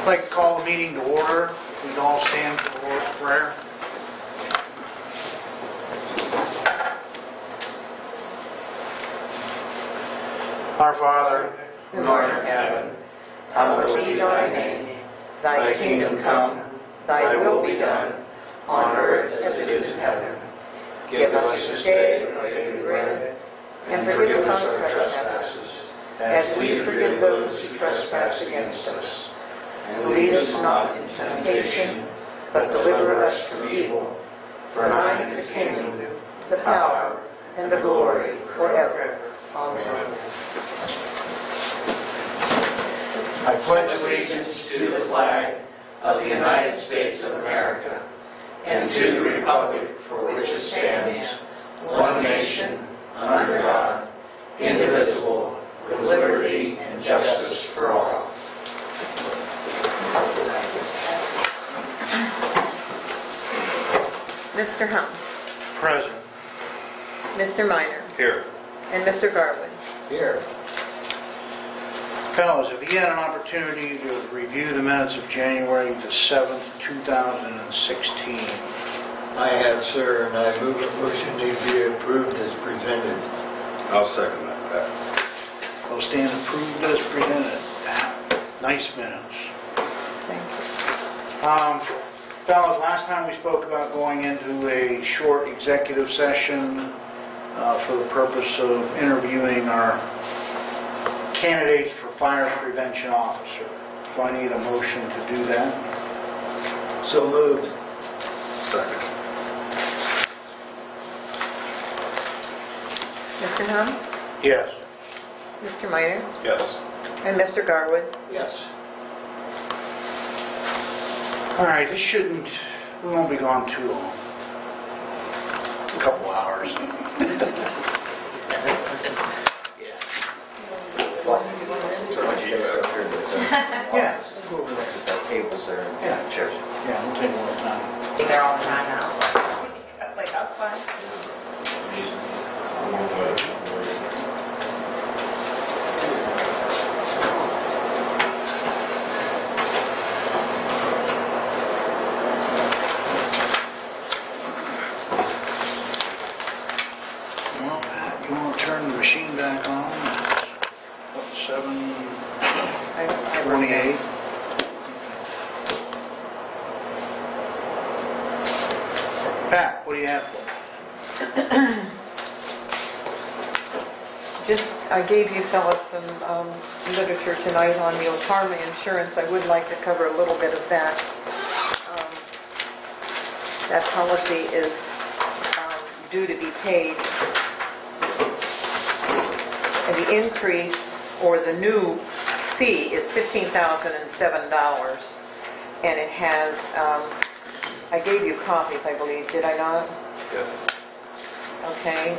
I'd like to call the meeting to order. If we'd all stand for the Lord's Prayer. Our Father, who art in heaven, hallowed be thy name. Thy kingdom come, thy will be done, on earth as it is in heaven. Give us this day our daily bread, and forgive us our trespasses, as we forgive those who trespass against us. And lead us not into temptation, but deliver us from evil. For thine is the kingdom, the power, and the glory forever. Amen. I pledge allegiance to the flag of the United States of America and to the republic for which it stands, one nation, under God, indivisible, with liberty and justice for all. Mr. Hunt. Present. Mr. Minor. Here. And Mr. Garwood. Here. Fellows, have you had an opportunity to review the minutes of January the 7th, 2016? I have, sir, and I move a motion to be approved as presented. I'll second that, Pat. They'll stand approved as presented. Nice minutes. Thank you. Fellows, last time we spoke about going into a short executive session for the purpose of interviewing our candidates for fire prevention officer. Do I need a motion to do that? So moved. Second. Mr. Hunt. Yes. Mr. Minor. Yes. And Mr. Garwood. Yes. All right, we won't be gone too long. A couple hours. Yeah. Go over there. That tables there. Yeah. Chairs. Yeah, we'll take a little time. They're all the time now. Like, that's fine. Well, Pat, you want to turn the machine back on? What, 7:28? Pat, what do you have for me? I gave you fellas some literature tonight on the Otarma insurance. I would like to cover a little bit of that. That policy is due to be paid. And the increase, or the new fee, is $15,007. And it has, I gave you copies, I believe, did I not? Yes. Okay.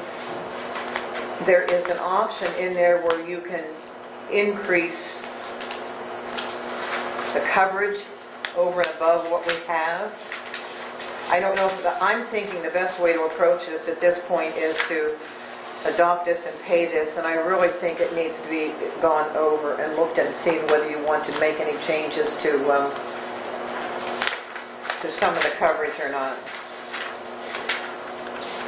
There is an option in there where you can increase the coverage over and above what we have. I don't know I'm thinking the best way to approach this at this point is to adopt this and pay this, and I really think it needs to be gone over and looked at and seen whether you want to make any changes to some of the coverage or not.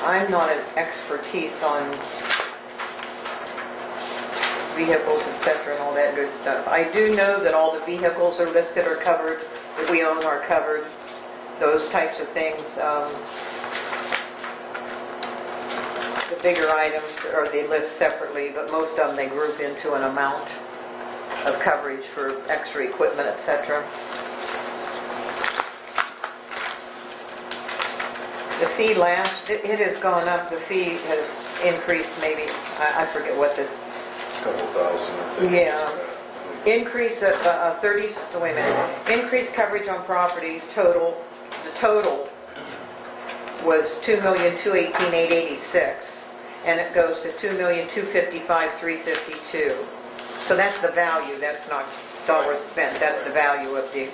I'm not an expertise on vehicles, etc., and all that good stuff. I do know that all the vehicles are listed or covered, that we own are covered, those types of things. The bigger items are they list separately, but most of them they group into an amount of coverage for extra equipment, etc. The fee it has gone up. The fee has increased maybe, I forget what the... Couple thousand, I think. Yeah. Increase of 30, wait a minute. Increased coverage on property total, the total was $2,218,886, and it goes to $2,255,352. So that's the value. That's not dollars spent. That's the value of the...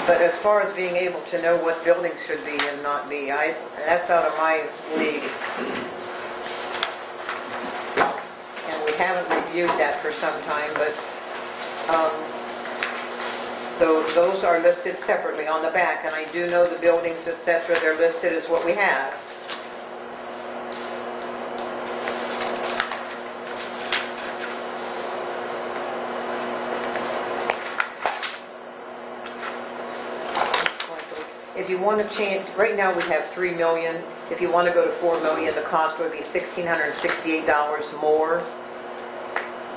But as far as being able to know what buildings should be and not be, that's out of my league. And we haven't reviewed that for some time, but Those are listed separately on the back, and I do know the buildings, etc., they're listed as what we have. If you want to change, right now we have $3 million. If you want to go to $4 million, the cost would be $1,668 more.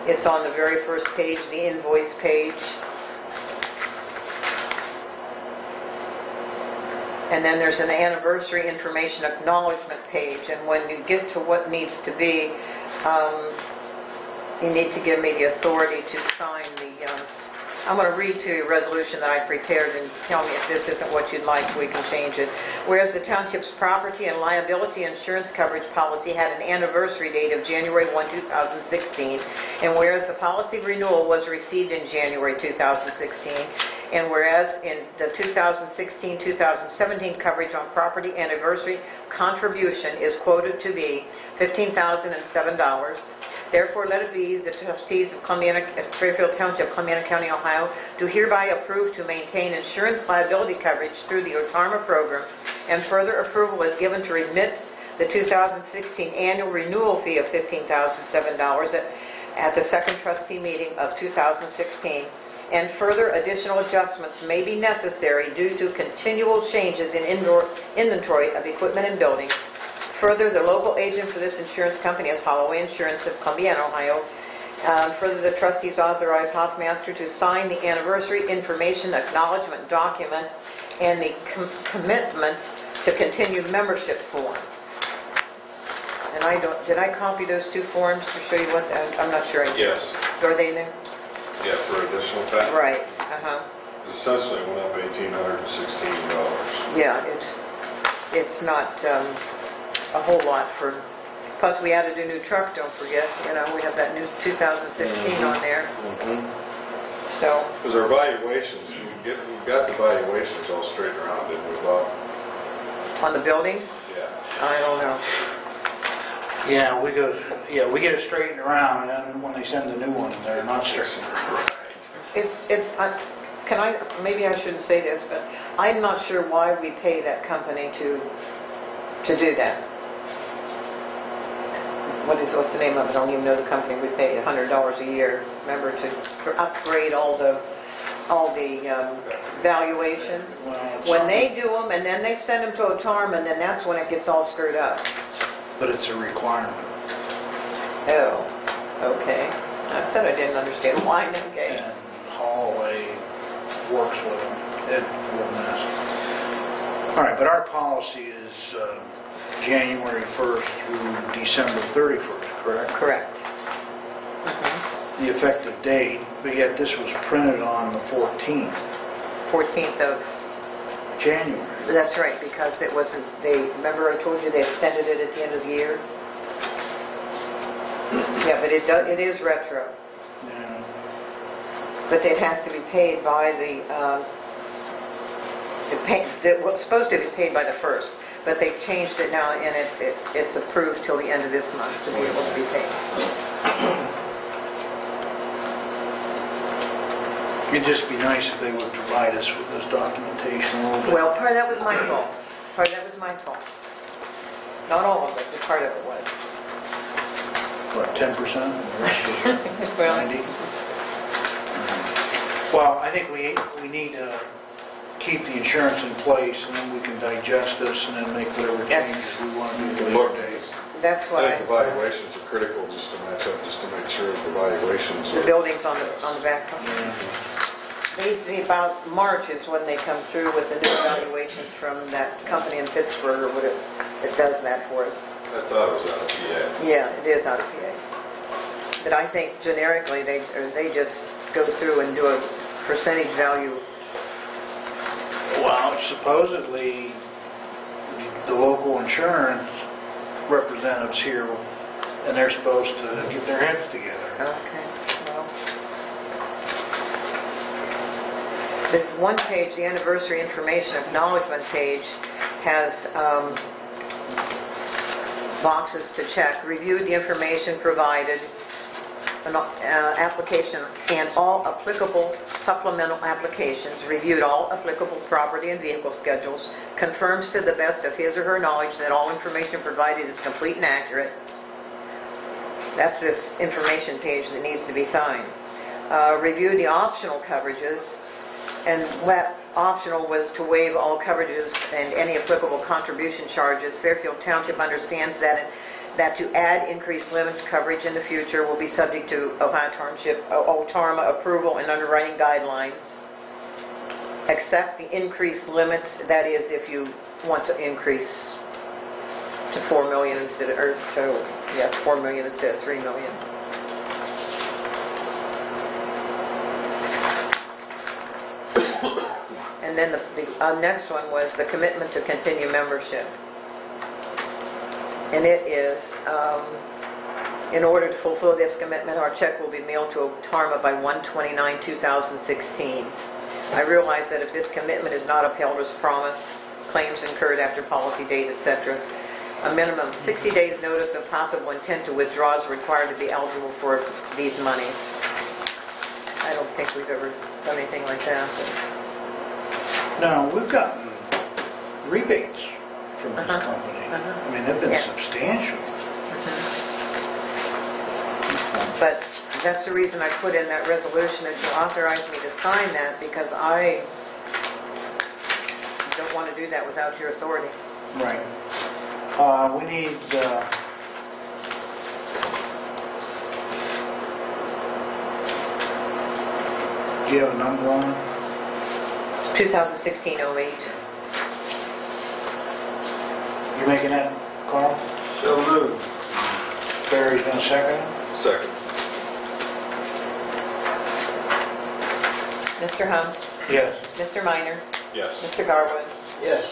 It's on the very first page, the invoice page. And then there's an anniversary information acknowledgement page. And when you get to what needs to be, you need to give me the authority to sign the... I'm going to read to you a resolution that I prepared and tell me if this isn't what you'd like, we can change it. Whereas the township's property and liability insurance coverage policy had an anniversary date of January 1, 2016, and whereas the policy renewal was received in January 2016, and whereas in the 2016-2017 coverage on property anniversary contribution is quoted to be $15,007, therefore let it be the trustees of Fairfield Township, Columbiana County, Ohio, do hereby approve to maintain insurance liability coverage through the OTARMA program, and further approval is given to remit the 2016 annual renewal fee of $15,007 at the second trustee meeting of 2016. And further additional adjustments may be necessary due to continual changes in inventory of equipment and buildings. Further, the local agent for this insurance company is Holloway Insurance of Columbiana, Ohio. Further, the trustees authorize Hoffmaster to sign the anniversary information acknowledgement document and the commitment to continue membership form. And did I copy those two forms to show you what? I'm not sure. Yes. Are they in there? Yeah, for additional tax. Right. Essentially went up $1,816. Yeah, it's not a whole lot for. Plus, we added a new truck. Don't forget. We have that new 2016 on there. So. Because our valuations, we got the valuations all straight around, didn't we, Bob? On the buildings? Yeah. I don't know. Yeah, we get it straightened around, and then when they send the new one, they're not straightened. Right. Maybe I shouldn't say this, but I'm not sure why we pay that company to do that. What's the name of it? I don't even know the company. We pay $100 a year, remember, to upgrade all the valuations. When they do them, and then they send them to OTARMA, and then that's when it gets all screwed up. But it's a requirement. Oh, okay. I thought I didn't understand why. Okay. And Holloway works with them. It's a real mess. All right, but our policy is January 1st through December 31st, correct? Correct. The effective date, but yet this was printed on the 14th. 14th of January. That's right, because it wasn't. Remember I told you they extended it at the end of the year. Yeah, but it is retro. Yeah. But it has to be paid by the. It was supposed to be paid by the 1st, but they've changed it now, and it's approved till the end of this month to be able to be paid. It'd just be nice if they would provide us with this documentation a little bit. Well, part of that was my fault. Not all of it, but part of it was. What, 10%? The rest was Well, 90%? Well, I think we need to keep the insurance in place, and then we can digest this and then make whatever changes we want to do. That's I why think the valuations are critical just to match up, just to make sure that the valuations the are... buildings on the back. About March is when they come through with the new evaluations from that company in Pittsburgh, or what it does that for us. I thought it was out of PA. Yeah, it is out of PA. But I think generically they just go through and do a percentage value. Well, supposedly the local insurance representatives here, and they're supposed to get their heads together. Okay, well. This one page, the anniversary information acknowledgement page, has boxes to check. Reviewed the information provided. application and all applicable supplemental applications, reviewed all applicable property and vehicle schedules, confirms to the best of his or her knowledge that all information provided is complete and accurate. That's this information page that needs to be signed. Review the optional coverages, and what optional was to waive all coverages and any applicable contribution charges. Fairfield Township understands that to add increased limits coverage in the future will be subject to Ohio Township OTARMA approval and underwriting guidelines. Accept the increased limits, that is, if you want to increase to $4 million instead of, it's $4 million instead of $3 million. And then the next one was the commitment to continue membership. And it is, in order to fulfill this commitment, our check will be mailed to OTARMA by 1/29/2016. I realize that if this commitment is not upheld as promised, claims incurred after policy date, etc., a minimum 60 days notice of possible intent to withdraw is required to be eligible for these monies. I don't think we've ever done anything like that. No, we've gotten rebates from this company. I mean, they've been substantial. But that's the reason I put in that resolution that you authorized me to sign that, because I don't want to do that without your authority. Right. We need... do you have a number on it? 2016-08. You making that, Carl? So moved. Barry's going to second it? Second. Mr. Hum? Yes. Mr. Minor? Yes. Mr. Garwood? Yes.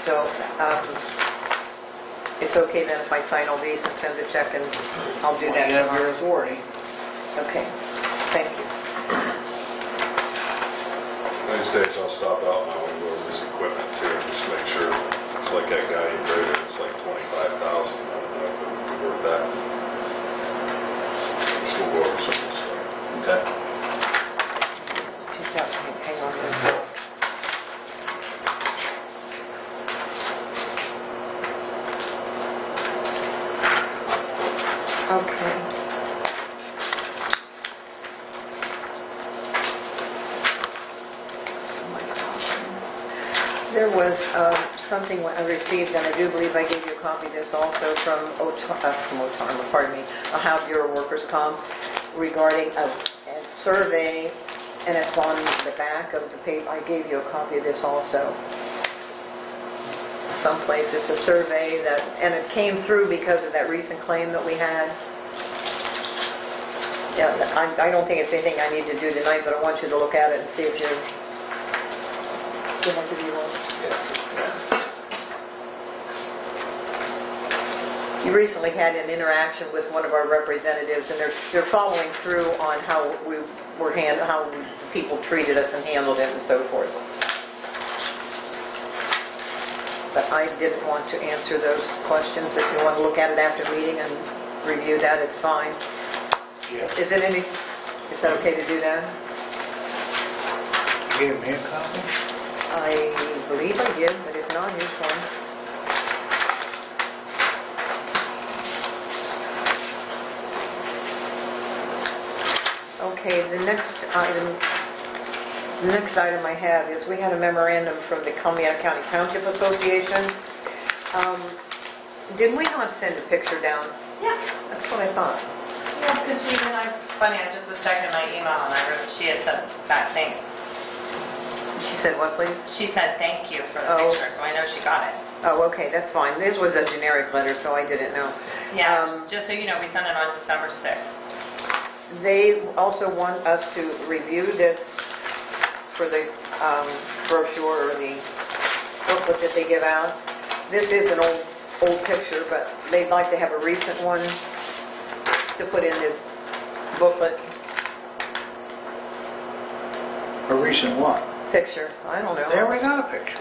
So, it's okay then if I sign all these and send a check, and I'll do that You have tomorrow. your authority. Okay, thank you. These days I'll stop out and I want to go over this equipment too, and just make sure. It's like that guy in Brader, it's like $25,000. I don't know if it would be worth that. Let's go over some of this stuff. Okay. Hang on a minute. Okay. There was something I received, and I do believe I gave you a copy of this also from OTARMA, pardon me, Ohio Bureau of Workers' Comp, regarding a survey, and it's on the back of the paper. I gave you a copy of this also. Someplace it's a survey that, and it came through because of that recent claim that we had. Yeah, I don't think it's anything I need to do tonight, but I want you to look at it and see if you're... Do you want to do one? You recently had an interaction with one of our representatives, and they're following through on how how people treated us and handled it and so forth. But I didn't want to answer those questions. If you want to look at it after meeting and review that, it's fine. Yeah. Is that okay to do that? You gave me a copy? I believe I did, but if not, here's one. Okay, the next item I have is we had a memorandum from the Columbiana County Township Association. Did we not send a picture down? Yeah. That's what I thought. Yeah, because funny, I just was checking my email and I wrote, she had said that thanks. She said what, please? She said thank you for the picture, so I know she got it. Oh, okay, that's fine. This was a generic letter, so I didn't know. Yeah, just so you know, we sent it on December 6th. They also want us to review this for the brochure or the booklet that they give out. This is an old picture, but they'd like to have a recent one to put in the booklet. A recent what? Picture. I don't know. There we got a picture.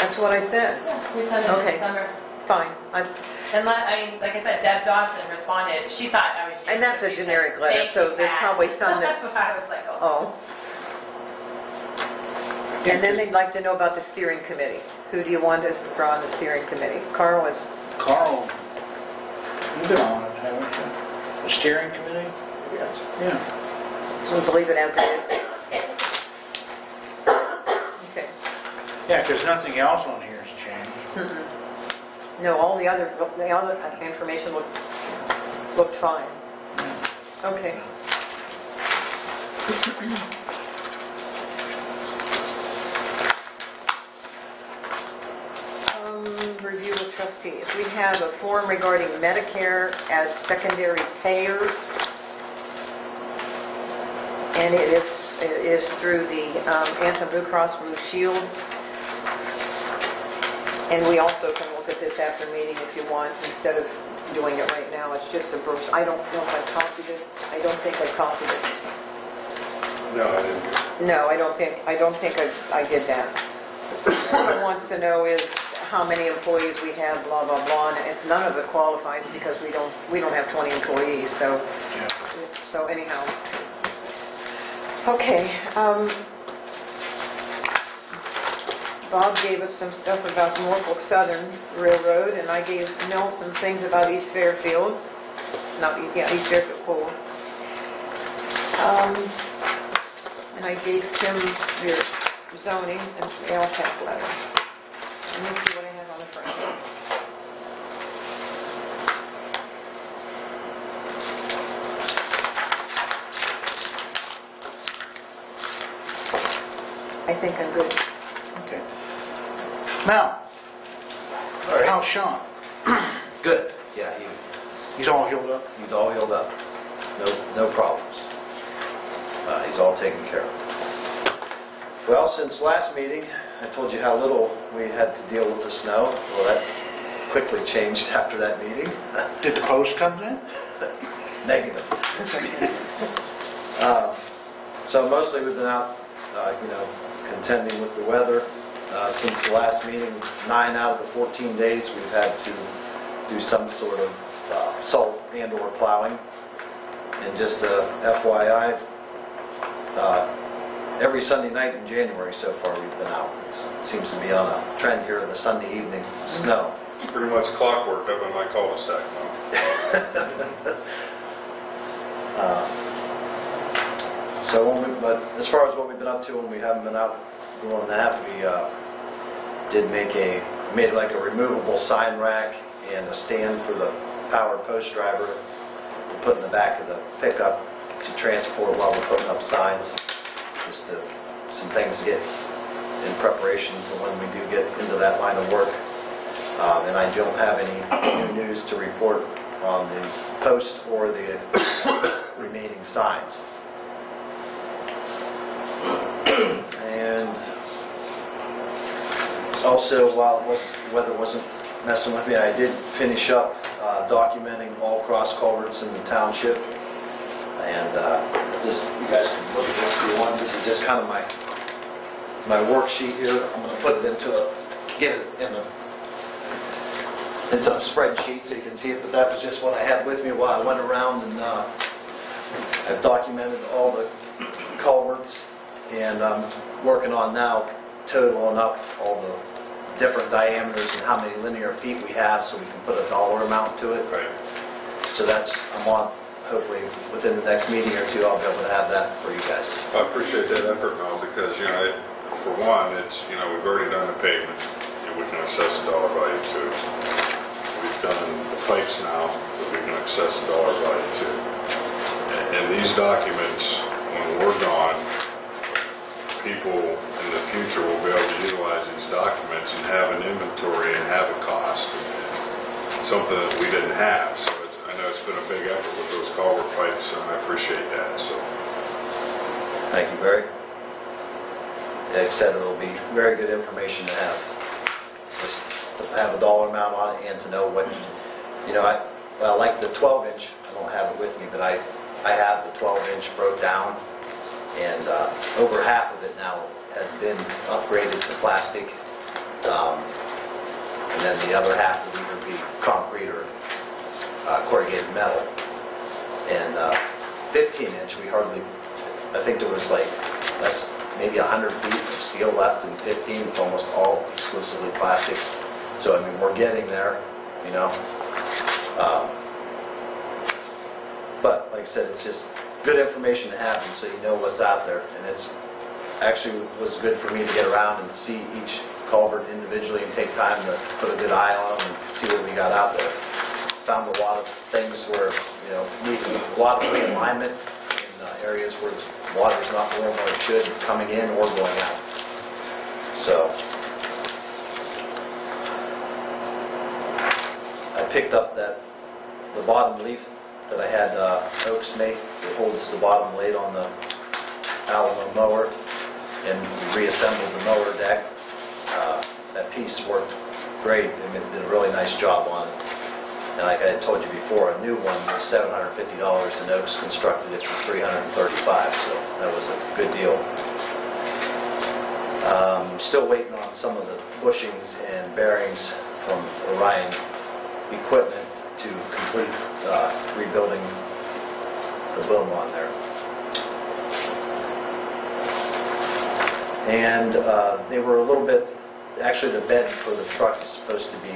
That's what I said. Yeah, we sent it in Okay. December. Fine. And like I said, Deb Dawson responded. She thought I was. And that's a she said, generic letter, "Thank so you, there's Pat." probably some that, That's what I was like, oh. And then they'd like to know about the steering committee. Who do you want us to draw on the steering committee? Carl is, Carl, you've been on it, haven't you? The steering committee? Yes. Yeah. we'll leave it as it is. Okay. Yeah, because nothing else on here has changed. Mm-mm. No, all the other information looked fine. Okay. Review of trustees. We have a form regarding Medicare as secondary payer, and it is through the Anthem Blue Cross Blue Shield. And we also can look at this after meeting if you want, instead of doing it right now. It's just a brochure. I don't know if I copied it. I don't think I copied it. No, I didn't. No, I don't think I did that. What it wants to know is how many employees we have, blah, blah, blah, and none of it qualifies because we don't have 20 employees, so anyhow. Okay, Bob gave us some stuff about the Norfolk Southern Railroad, and I gave Mel some things about East Fairfield. East Fairfield Coal. And I gave Tim your zoning and LTAP letter. Let me see what I have on the front here. I think I'm good. Okay. Now, All right. how's Sean? Good. Yeah, He's all healed up? he's all healed up. No problems. He's all taken care of. Well, since last meeting, I told you how little we had to deal with the snow. Well, that quickly changed after that meeting. Did the post come in? Negative. So mostly we've been out, contending with the weather. Since the last meeting, 9 out of the 14 days we've had to do some sort of salt and/or plowing. And just FYI, every Sunday night in January so far we've been out. It seems to be on a trend here in the Sunday evening snow. It's pretty much clockwork up in my cul-de-sac now. But as far as what we've been up to when we haven't been out doing that, we made like a removable sign rack and a stand for the powered post driver to put in the back of the pickup to transport while we're putting up signs. Just some things to get in preparation for when we do get into that line of work. And I don't have any new news to report on the post or the remaining signs. And also, while the weather wasn't messing with me, I did finish up documenting all cross culverts in the township. And you guys can look at this if you want. This is just kind of my worksheet here. I'm going to put it into a spreadsheet so you can see it. But that was just what I had with me while I went around, and I've documented all the culverts, and I'm working on now totaling up all the different diameters and how many linear feet we have so we can put a dollar amount to it. Right. So I'm on. Hopefully within the next meeting or two I'll be able to have that for you guys. I appreciate that effort, Mel, because, for one, we've already done the pavement, and we can assess the dollar value to it. We've done the pipes now that we can assess the dollar value to. And these documents, when we're gone, people in the future will be able to utilize these documents and have an inventory and have a cost, and something that we didn't have. So I know it's been a big effort with those culvert pipes, and I appreciate that. So, thank you, Barry. Like I said, it'll be very good information to have. Just to have a dollar amount on it and to know what, I like the 12-inch. I don't have it with me, but I have the 12-inch broke down, and over half of it now has been upgraded to plastic. and then the other half will either be concrete or corrugated metal. And 15-inch, we hardly, I think there was like maybe 100 feet of steel left in 15. It's almost all exclusively plastic. So, I mean, we're getting there, you know. But, like I said, it's just good information to have, and so you know what's out there. And it's actually was good for me to get around and see each culvert individually and take time to put a good eye on them and see what we got out there. Found a lot of things where, you know, needed a lot of realignment in areas where the water's not flowing where it should, coming in or going out. So I picked up the bottom leaf that I had Oaks make. It holds the bottom blade on the Alamo mower, and reassembled the mower deck. That piece worked great. They did a really nice job on it. And like I had told you before, a new one was $750, and Oaks constructed it for $335, so that was a good deal. Still waiting on some of the bushings and bearings from Orion Equipment to complete rebuilding the boom on there. And they were a little bit, actually the bed for the truck is supposed to be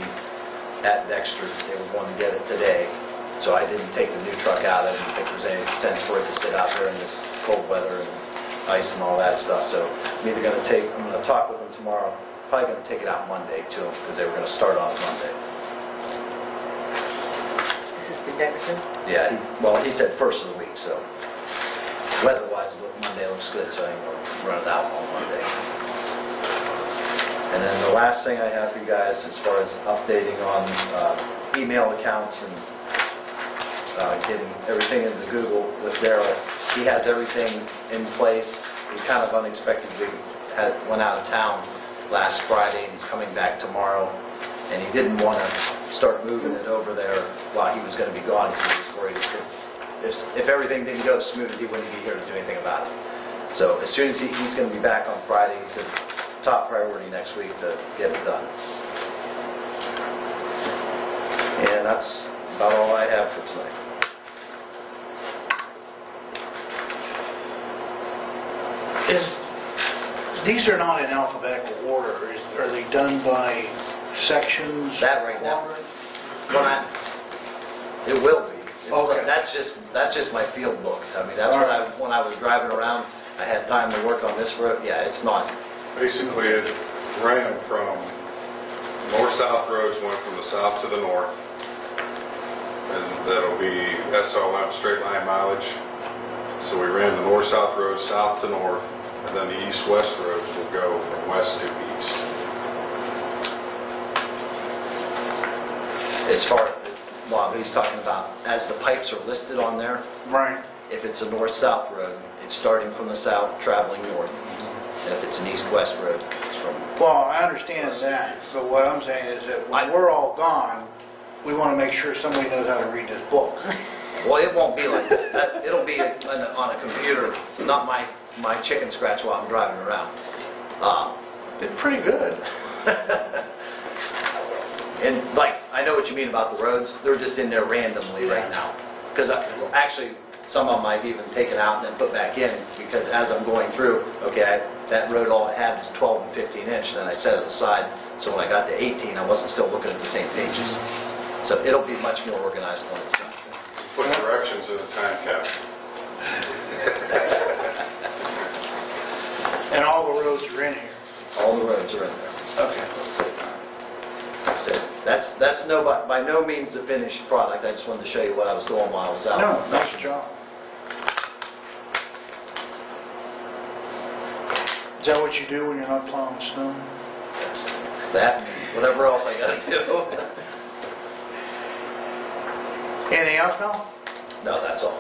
at Dexter. They were going to get it today, so I didn't take the new truck out. I didn't think there was any sense for it to sit out there in this cold weather and ice and all that stuff. So I'm either going to I'm going to talk with them tomorrow. Probably going to take it out Monday too, because they were going to start on it Monday. This is the Dexter? Yeah, he said first of the week, so weather-wise, Monday looks good, so I'm going to run it out on Monday. And then the last thing I have for you guys, as far as updating on email accounts and getting everything into Google with Daryl, he has everything in place. He kind of unexpectedly went out of town last Friday, and he's coming back tomorrow. And he didn't want to start moving it over there while he was going to be gone, because he was worried if everything didn't go smooth, he wouldn't be here to do anything about it. So as soon as he's going to be back on Friday, he said top priority next week to get it done. And that's about all I have for tonight. These are not in alphabetical order. Are they done by sections? That right now. It will be. Okay. That's just my field book. I mean, that's when I was driving around, I had time to work on this road. Yeah, it's not. Basically, it ran from north-south roads, went from the south to the north, and that'll be SLM, straight line mileage. So we ran the north-south roads south to north, and then the east-west roads will go from west to east. As far as Bob, he's talking about, as the pipes are listed on there, Right. if it's a north-south road, it's starting from the south, traveling north. And if it's an east-west road, it's from... Well, I understand that, but what I'm saying is that when we're all gone, we want to make sure somebody knows how to read this book. Well, it won't be like that. It'll be on a computer, not my chicken scratch while I'm driving around. It's pretty good. And like, I know what you mean about the roads. They're just in there randomly right now. Because actually, some of them I've even taken out and then put back in, because as I'm going through, okay, that road, all it had was 12 and 15 inch, and then I set it aside, so when I got to 18, I wasn't still looking at the same pages. So it'll be much more organized when it's done. Put directions in the time capsule. And all the roads are in here. All the roads are in there. Okay. So that's by no means the finished product. I just wanted to show you what I was doing while I was out. No, nice job. Is that what you do when you're not plowing snow? That, whatever else I got to do. Anything else, Mel? No, that's all.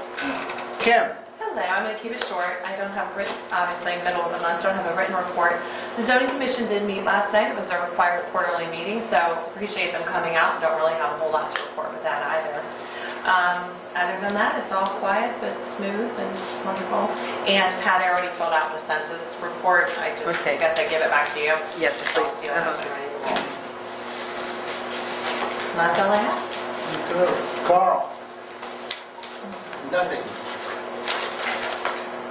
Kim? Hello, I'm going to keep it short. I don't have written, obviously, middle of the month, don't have a written report. The zoning commission did meet last night. It was their required quarterly meeting, so appreciate them coming out. Don't really have a whole lot to report with that either. Other than that, it's all quiet but smooth and wonderful. And Pat already filled out the census report. I guess I give it back to you. Yes, please. So, That's all I have. Good. Carl? Nothing.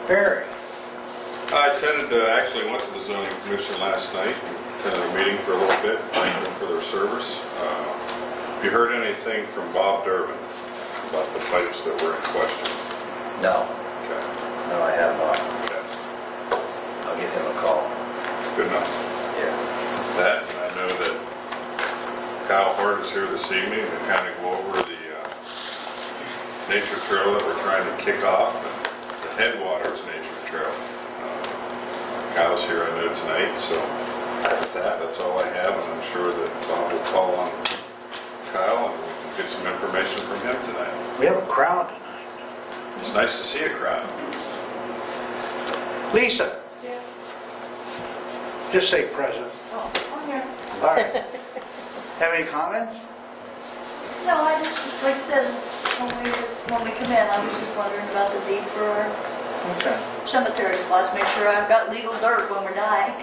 Barry? I actually went to the zoning commission last night, attended a meeting for a little bit, thanked them for their service. Have you heard anything from Bob Durbin about the pipes that were in question? No, Okay. no, I have not. Okay. I'll give him a call. Good enough. Yeah. That, and I know that Kyle Hart is here this evening to kind of go over the nature trail that we're trying to kick off, and the Headwaters Nature Trail. Kyle's here, I know, tonight, so with that's all I have, and I'm sure that Bob will call on Kyle and we can get some information from him tonight. We have a crowd tonight. It's nice to see a crowd. Lisa? Yeah. Just say present. Oh, I'm here. All right. Have any comments? No, I just, like I said, when we come in, I was just wondering about the deed for our Okay. cemetery plots, make sure I've got legal dirt when we're dying.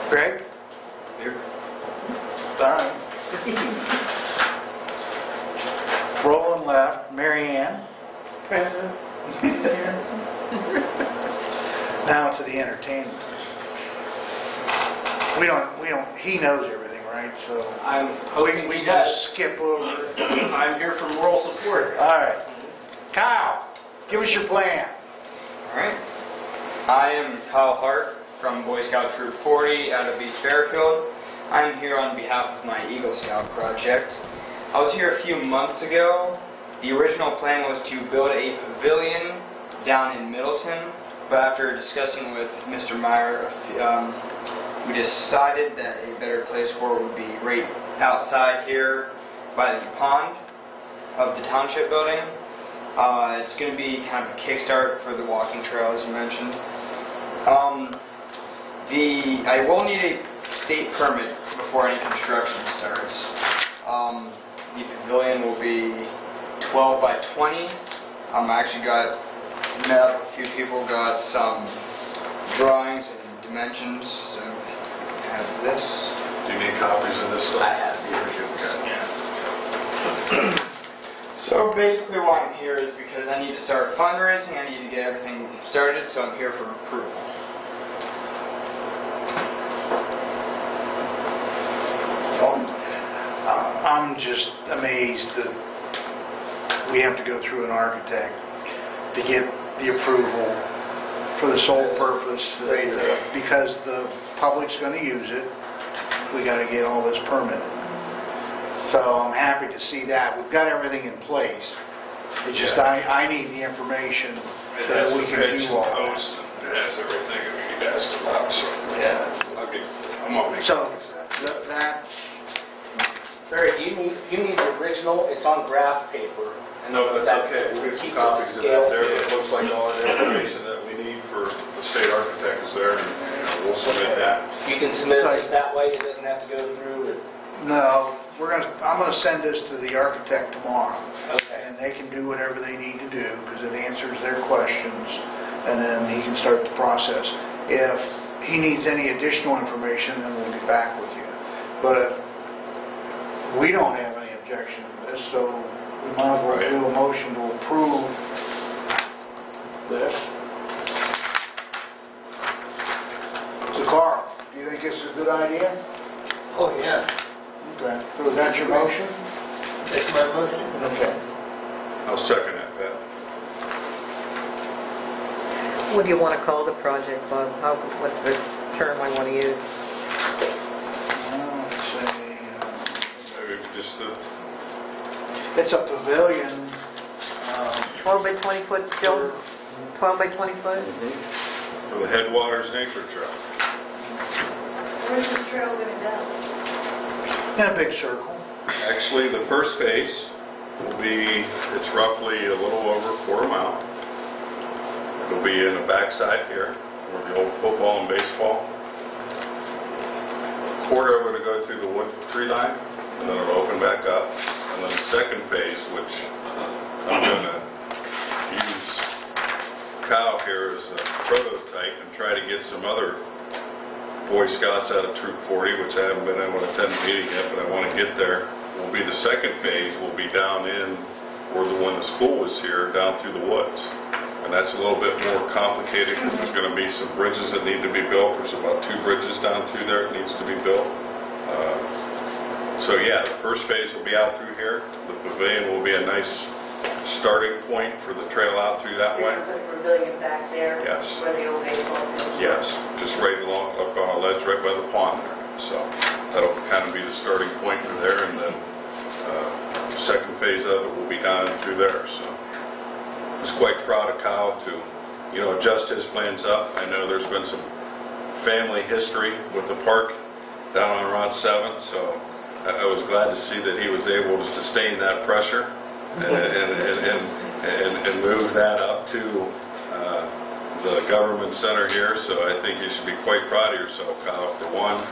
Greg? Here. All right. Rolling left, Mary Ann. President. Now to the entertainment. He knows everything, right? So I'm hoping we he just does. skip over. I'm here for moral support. All right. Kyle, give us your plan. All right. I am Kyle Hart from Boy Scout Troop 40 out of East Fairfield. I'm here on behalf of my Eagle Scout project. I was here a few months ago. The original plan was to build a pavilion down in Middleton, but after discussing with Mr. Meyer, we decided that a better place for it would be right outside here by the pond of the township building. It's going to be kind of a kickstart for the walking trail, as you mentioned. I will need a state permit before any construction starts. The pavilion will be 12 by 20. I actually met up with a few people, got some drawings and dimensions. So I have this. Do you need copies of this stuff? I have the original. So basically why I'm here is because I need to start fundraising, I need to get everything started, so I'm here for approval. I'm just amazed that we have to go through an architect to get the approval for the sole purpose that because the public's going to use it, we got to get all this permitted. So I'm happy to see that. We've got everything in place. It's just I need the information It so that has we the can pitch do and all that. post, and it has everything that we need asked about, so. Yeah. I mean, I'm gonna make So copies of that. that Barry, you need the original. It's on graph paper. No, that's okay. We'll get some Keep copies of scale. that there, but it looks like all the information that we need for the state architect is there, and we'll submit that. You can submit it just that way. It doesn't have to go through. no, I'm going to send this to the architect tomorrow. Okay. And they can do whatever they need to do because it answers their questions, and then he can start the process. If he needs any additional information, then we'll get back with you. But we don't have any objection to this, so we might as well do a motion to approve this. So Carl, do you think this is a good idea? Oh, yeah. Okay. So is that your motion? That's my motion. Okay. I'll second that, Pat. What do you want to call the project, Bob? What's the term we want to use? Let's say, Maybe just the, it's a pavilion. 12 by 20 foot still? 12 by 20 foot? for the Headwaters Nature Trail. Where's this trail going to go? In a big circle. Actually, the first phase will be, it's roughly a little over a quarter mile. It'll be in the backside here, where the old football and baseball. A quarter of it will go through the wood tree line, and then it'll open back up. And then the second phase, which I'm going to use Kyle here as a prototype and try to get some other Boy Scouts out of Troop 40, which I haven't been able to attend the meeting yet, but I want to get there. Will be the second phase. Will be down in where when the school was here, down through the woods. And that's a little bit more complicated because there's going to be some bridges that need to be built. There's about 2 bridges down through there that needs to be built. So yeah, the first phase will be out through here. The pavilion will be a nice starting point for the trail out through that way. The pavilion back there. Yes. Where the old baseball field. Yes, just right along up on a ledge right by the pond there. So that'll kind of be the starting point for there, and then the second phase of it will be down and through there. So I was quite proud of Kyle to, adjust his plans up. I know there's been some family history with the park down on Route 7, so I was glad to see that he was able to sustain that pressure and move that up to the government center here. So I think you should be quite proud of yourself, Kyle, for one,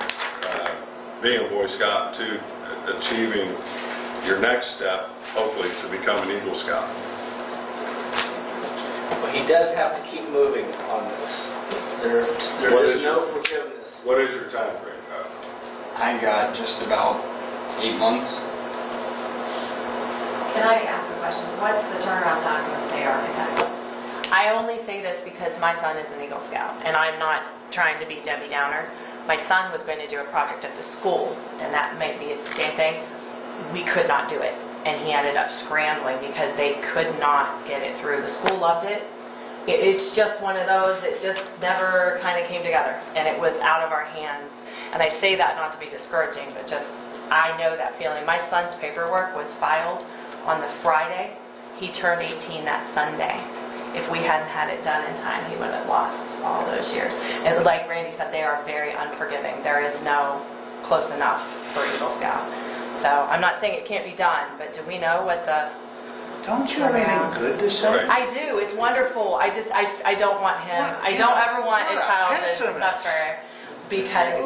being a Boy Scout, and two, achieving your next step, hopefully, to become an Eagle Scout. But he does have to keep moving on this. There is no forgiveness. What is your time frame, Kyle? I got just about 8 months. Can I ask a question? What's the turnaround time with the architect? I only say this because my son is an Eagle Scout, and I'm not trying to be Debbie Downer. My son was going to do a project at the school, and that may be the same thing. We could not do it, and he ended up scrambling because they could not get it through. The school loved it. It's just one of those that just never kind of came together, and it was out of our hands. And I say that not to be discouraging, but just I know that feeling. My son's paperwork was filed on the Friday. He turned 18 that Sunday. If we hadn't had it done in time, he would have lost all those years. And like Randy said, they are very unforgiving. There is no close enough for Eagle Scout. So I'm not saying it can't be done, but do we know what the... Don't you have anything good to say? Right. I do. It's wonderful. I don't want him. I don't ever want a child to suffer because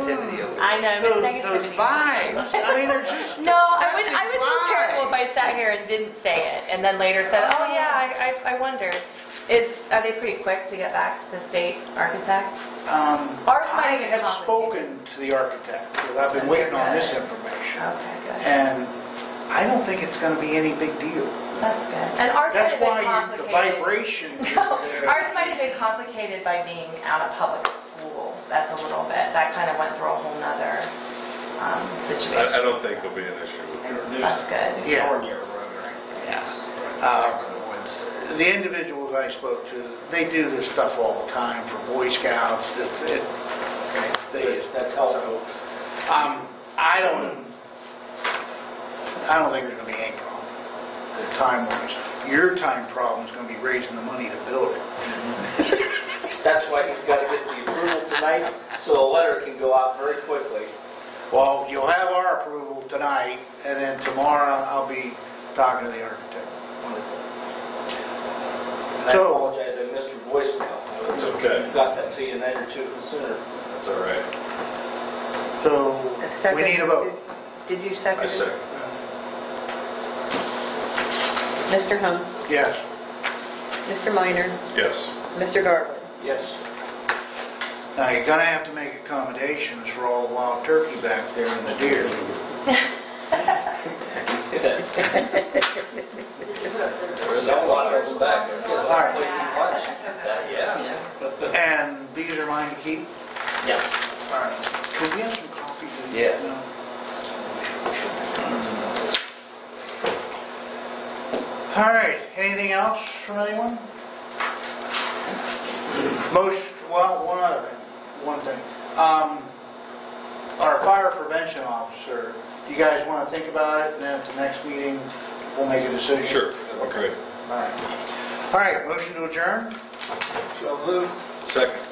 I know Those negativity. vibes. I mean, they're just No, I would depressing be careful if I sat here and didn't say it, and then later said, "Oh yeah, I wondered." Are they pretty quick to get back to the state architect? Ours might I be have complicated. spoken to the architect because I've been waiting on this information, Okay, good. and I don't think it's going to be any big deal. That's good. And ours might That's have been why complicated. the vibration. No, ours might have been complicated by being out of public school. That's a little bit. That kind of went through a whole nother situation. I don't think there'll be an issue with yours. That's good. Yeah. Yeah. The individuals I spoke to, they do this stuff all the time for Boy Scouts. That's helpful. I don't think there's going to be any problem. Time-wise, your time problem is going to be raising the money to build it. That's why he's got to get the approval tonight, so a letter can go out very quickly. Well, you'll have our approval tonight, and then tomorrow I'll be talking to the architect. And I apologize, I missed your voicemail. It's okay. Got that to you a night or two sooner. That's all right. So, we need a vote. Did you I second it? second. Mr. Hunt, Yes. Mr. Minor, Yes. Mr. Garland. Yes. Now, you're going to have to make accommodations for all the wild turkey back there and the deer. There's a lot of them back there. All right. Yeah. And these are mine to keep? Yeah. All right. Could we have some coffee? Please? Yeah. No? All right. Anything else from anyone? Well, one thing. Our fire prevention officer, you guys want to think about it, and then at the next meeting, we'll make a decision? Sure. Okay. All right. All right. Motion to adjourn? So moved. Second.